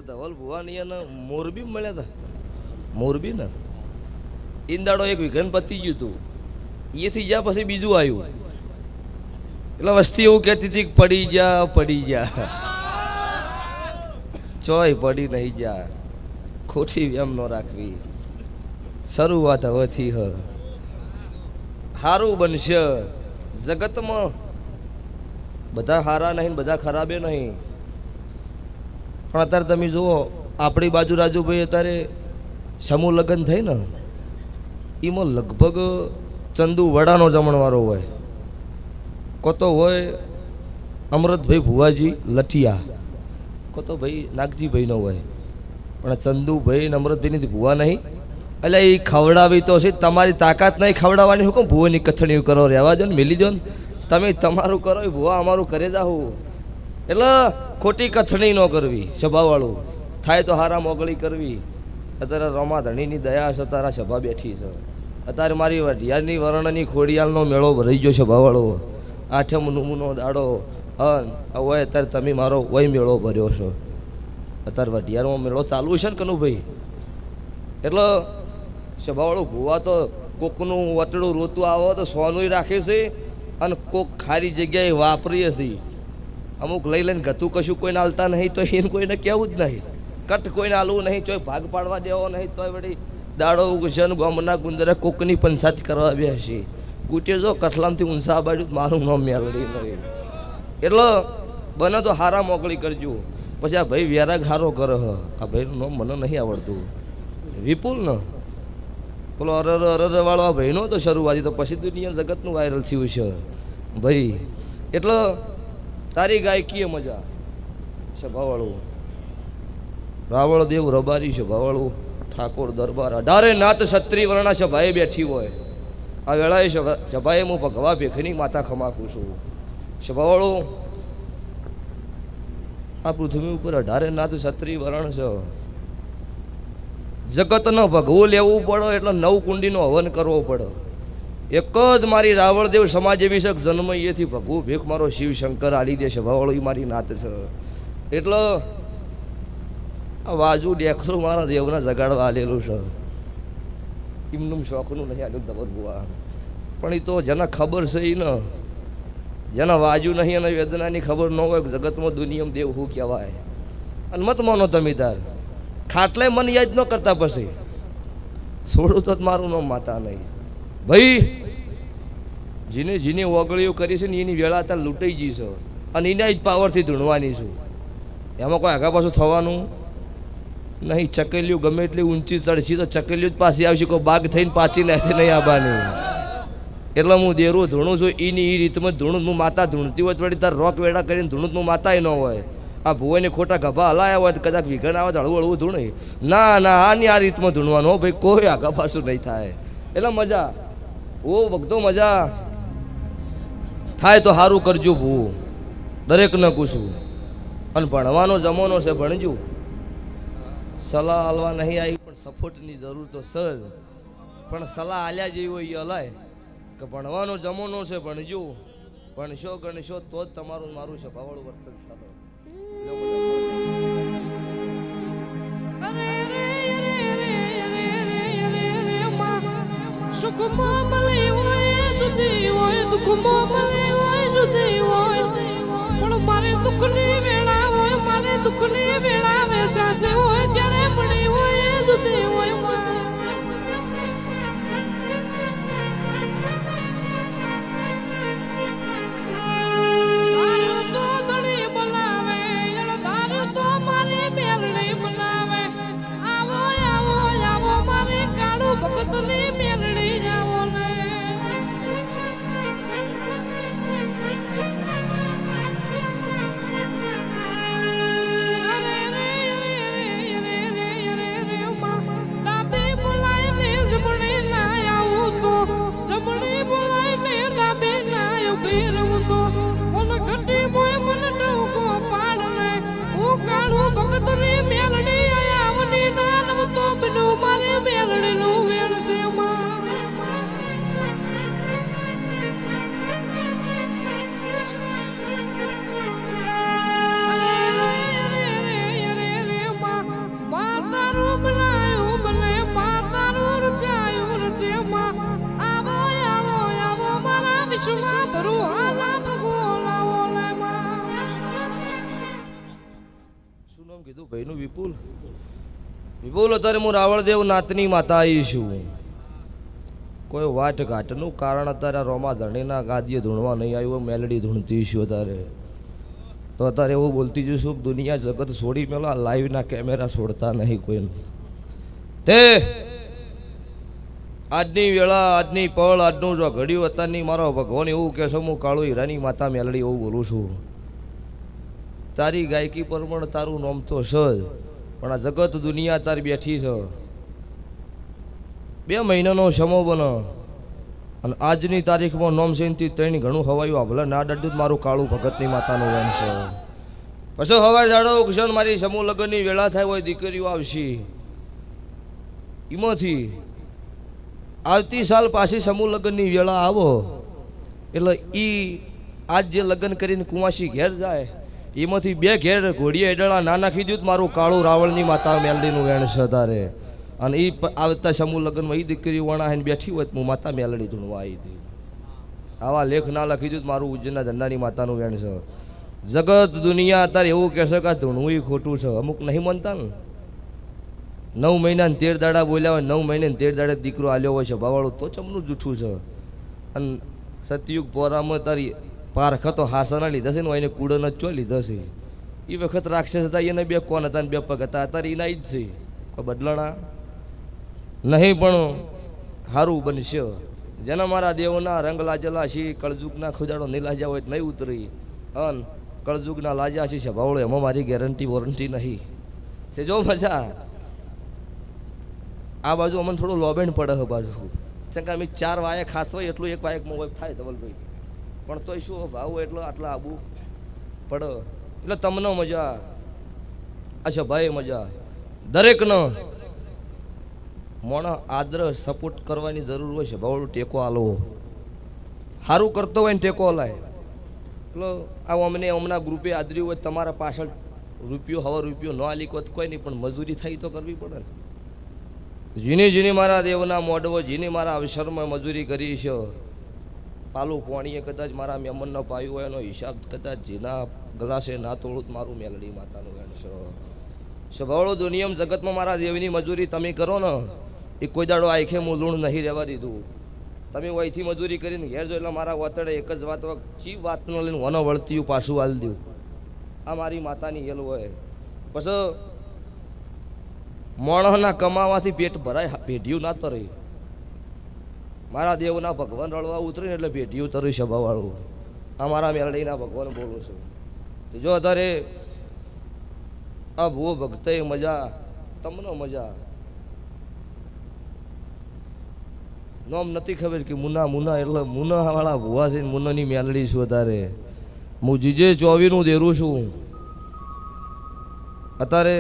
ધવલ ભુવાની અને મોરબી મળ્યા હતા. મોરબી ને ઈંદાડો એક વિઘન પતી ગયું હતું. એથી જ્યાં પછી બીજું આવ્યું એટલે વસ્તી એવું કહેતી હતી કે પડી જા ચોય પડી નહીં જા. ખોટી એમ ન રાખવી. શરૂઆત હવેથી સારું બનશે. જગતમાં બધા સારા નહીં, બધા ખરાબે નહીં. પણ અત્યારે તમે જુઓ આપણી બાજુ રાજુભાઈ અત્યારે સમૂહ લગ્ન થઈ ને એમાં લગભગ ચંદુ વડાનો જમણવારો હોય, કોતો હોય અમૃતભાઈ ભુવાજી લઠિયા, કોતો ભાઈ નાગજીભાઈનો હોય. પણ ચંદુભાઈ ને અમૃતભાઈની ભુવા નહીં. એટલે એ ખવડાવી તો છે. તમારી તાકાત નહીં ખવડાવવાની. હું કહું ભુવાની કથણીઓ કરો, રહેવા દો ને, મેલી દો ને. તમે તમારું કરો, ભુવા અમારું કરે જાઓ. એટલે ખોટી કથણી ન કરવી. સભાવાળું થાય તો હારા મોગળી કરવી. અત્યારે રમા ધણીની દયા છે, તારા સભા બેઠી છે. અત્યારે મારી વઢિયારની વર્ણની ખોડિયાલનો મેળો ભરાઈ ગયો છે. સભાવાળો આઠમ નુમનો દાડો હોય અત્યારે તમે મારો વય મેળો ભર્યો છો. અત્યારે વઢિયારમાં મેળો ચાલુ છે ને કનુભાઈ. એટલે સભાવાળું ભૂવા તો કોકનું વતડું રોતું આવો તો સોનું રાખે છે અને કોક ખારી જગ્યાએ વાપરીએ છીએ. અમુક લઈ લઈને ગતું કશું કોઈને હાલતા નહીં તો એને કોઈને કહેવું જ નહીં. કટ કોઈને હાલવું નહીં, ચોય ભાગ પાડવા દેવો નહીં. તોય વળી દાડો ઉગશન ગામના ગુંદરે કોકની પંચાયત કરવા બે હશે. કૂટે જો કઠલામથી ઊંસા બાજુ મારું નામ મેળવી નહીં. એટલે બને તો હારા મોકળી કરજો. પછી આ ભાઈ વ્યારાગ હારો કરે. આ ભાઈનું નામ મને નહીં આવડતું. વિપુલ ને પેલો અરર વાળો આ ભાઈનો તો શરૂઆતી તો પછી દુનિયા જગતનું વાયરલ થયું છે ભાઈ. એટલે તારી ગાયકીએ મજા. સભાવાળું રાવળ દેવ રબારી સભાવાળું ઠાકોર દરબાર 18 નાત ક્ષત્રિય વર્ણા સભાએ બેઠી હોય. આ વેળાએ સભાએ હું ભગવા ભેખની માતા ખમાકું છું. સભાવાળું આ પૃથ્વી ઉપર 18 નાત ક્ષત્રિય વર્ણ છે. જગતનો ભગવું લેવું પડે એટલે 9 કુંડીનો હવન કરવો પડે. એક જ મારી રાવળદેવ સમાજ એવી છે જન્મ એથી ભગવું ભેખ મારો શિવ શંકર આલી દે. સભાવાળો એ મારી નાત છે. એટલે આ વાજુ ડેખરું મારા દેવના જગાડવા આલેલું છે. એમનું શોખનું નહીં આલ્યું દબર બુઆ. પણ એ તો જેના ખબર છે એ ને, જેના વાજુ નહીં અને વેદનાની ખબર ન હોય જગતમાં દુનિયામાં દેવ શું કહેવાય. અને મત માનો તમે તાર ખાટલે મન યાદ ન કરતા પછી છોડું તો મારું નામ માતા નહીં ભાઈ. જેને ઓગળીઓ કરી છે ને એની વેળા તાર લૂંટાઈ ગઈ છે અને એના જ પાવરથી ધૂણવાની છું. એમાં કોઈ આગા પાછું થવાનું નહીં. ચકેલીઓ ગમે એટલી ઊંચી ચડશી તો ચકેલીઓ જ પાછી આવશે. કોઈ બાગ થઈને પાછી લેશે નહીં આવવાની. એટલે હું દેરું ધૂણું છું. એની એ રીતમાં ધૂણું. હું માતા ધૂણતી હોય વળી તાર રોક વેડા કરીને ધૂણું હું માતાય ન હોય. આ ભુવાઈને ખોટા ગભા હલાયા હોય તો કદાચ વિઘન આવે તો હળવું હળવું ધૂણે. ના આની આ રીતમાં ધૂણવાનું ભાઈ. કોઈ આગા પાછું નહીં થાય. એટલે મજા ઓ વખતો મજા થાય તો સારું કરજો ભૂ. દરેકને પૂછું. અને ભણવાનો જમાનો છે, ભણજો. સલાહ હાલવા નહીં આવી પણ સપોર્ટની જરૂર તો સર. પણ સલાહ હાલ્યા જેવી હોય એ હલાય કે ભણવાનો જમાનો છે, ભણજો. ભણશો ગણશો તો જ તમારું મારું સભાવાળું વર્તન ચાલો. સુખમાં મળી હોય જુદી હોય, દુઃખમાં મળી હોય જુદી હોય. પણ મારે દુઃખની વેળા હોય, મારે દુઃખની વેળા વેસાશે હોય જ્યારે મળી હોય જુદી હોય. વિશ્વમાં ભરું હાલા ભગોલાવો લામાં શું નામ કીધું ભાઈનું? વિપુલ. વિપુલ, અત્યારે હું રાવળદેવ નાથની માતા આવી છું. કોઈ વાટ ઘાટનું કારણ અત્યારે રોમા ધણીના ગાદીએ ધૂણવા નહીં આવ્યું, મેલડી ધૂણતી છું અત્યારે. તો અત્યારે એવું બોલતી જઈશું કે દુનિયા જગત છોડી મેલો, લાઈવના કેમેરા છોડતા નહીં કોઈ. તે આજની વેળા, આજની પળ, આજનું જો ઘડ્યું અત્યારની મારો ભગવાન એવું કહેશો, હું કાળુ હીરાની માતા મેલડી એવું બોલું છું. તારી ગાયકી પ્રમાણે તારું નામ તો છે જ, પણ આ જગત દુનિયા તારી બેઠી છે. 2 મહિનાનો સમો બનો અને આજની તારીખમાં નોમ સેનથી ત્રણ ઘણું હવાયું ભલે ના ડડ્યું મારું કાળું ભગતની માતાનું વંશ છે. પછી હવાર જાડો કિશન મારી સમૂહ લગ્નની વેળા થાય હોય, દીકરીઓ આવશે. એમાંથી આવતી સાલ પાછી સમૂહ લગ્નની વેળા આવો એટલે આજ જે લગ્ન કરીને કુંવાસી ઘેર જાય એમાંથી 2 ઘેર ઘોડીએ એડળા ના નાખી દીધું મારું કાળું રાવણની માતા મેલડીનું વેણ છે તારે. અને એ આવતા સમૂહ લગ્નમાં એ દીકરી વણાઈને બેઠી હોય હું માતા મેલડી ધૂણવા આવી હતી. આવા લેખ ના લખી દીધું મારું ઉજ્જૈનના ધંધાની માતાનું વેણ છે. જગત દુનિયા અત્યારે એવું કહેશે કે આ ધૂણવું એ ખોટું છે. અમુક નહીં માનતા ને. 9 મહિના 13 દાડા બોલ્યા હોય, 9 મહિને 13 દાડે દીકરો આલ્યો હોય છે ભાવાળું, તો ચમનું જૂઠું છે. અને સતયુગ પોરામાં તારી પારખા તો હાસાના લીધા છે ને, એને કુડન જ ચો લીધા છે. એ વખત રાક્ષસ હતા, એને 2 કોણ હતા ને 2 પગ હતા. અત્યારે એના જ છે. કોઈ બદલાણા નહીં, પણ સારું બનશે. જેના મારા દેવના રંગ લાજેલા છે, કળજુગના ખુજાડો નહીં લાજ્યા હોય નહીં ઉતરી. અન કળજુગના લાજ્યા છે ભાવળો, એમાં મારી ગેરંટી વોરંટી નહીં. તે જો મજા આ બાજુ અમને થોડું લોબેન પડે છે બાજુ. ચંકા અમે 4 વાયક ખાસ હોય એટલું 1 વાયકમાં હોય થાય ધવલભાઈ, પણ તોય શું ભાવ હોય એટલો આટલા આબુ પડે. એટલે તમને મજા અચ્છા ભાઈ, મજા દરેકનો મોણા આદર સપોર્ટ કરવાની જરૂર હોય છે. ભાવડું ટેકો આલવો, સારું કરતો હોય ને ટેકો લાય. એટલે આ અમને હમણાં ગ્રુપે આદર્યું હોય, તમારા પાછળ રૂપિયો હવે રૂપિયો ન આલી કોઈ કોઈ નહીં, પણ મજૂરી થઈ તો કરવી પડે ને. જીની જીની મારા દેવના મોડવો, જીની મારા અવસરમાં મજૂરી કરી છે. પાલું પોણીએ કદાચ મારા મહેમાનનો પાયું હોય એનો હિસાબ કદાચ જીના ગ્લાસે ના તોડું મારું મેલડી માતાનું વેણ છે. સ્વભાવળો દુનિયામાં જગતમાં મારા દેવની મજૂરી તમે કરો ને, એ કોઈ દાડો આંખે હું લૂણ નહીં રહેવા દીધું. તમે વહીથી મજૂરી કરીને ઘેર જો એટલે મારા વતડે એક જ વાત, ચી વાતનો લઈને વનો વળતી પાછું હાલ દઉં. આ મારી માતાની હેલ હોય. પછી મોણસના કમાવાથી પેટ ભરાય, પેઢીયું ના તરે. મારા દેવના ભગવાન રળવા ઉતરે ને એટલે પેઢીયું તરી સભાવાળું. આ મારા મેલડીના ભગવાન બોલું છું. જો અત્યારે આ ભૂવો ભક્તે મજા, તમને મજા. નોમ નથી ખબર કે મુના મુના એટલે મુના વાળા ભૂવા છે, મુનાની મેલડી છું. અત્યારે હું જીજે 24નું દેરું છું. અત્યારે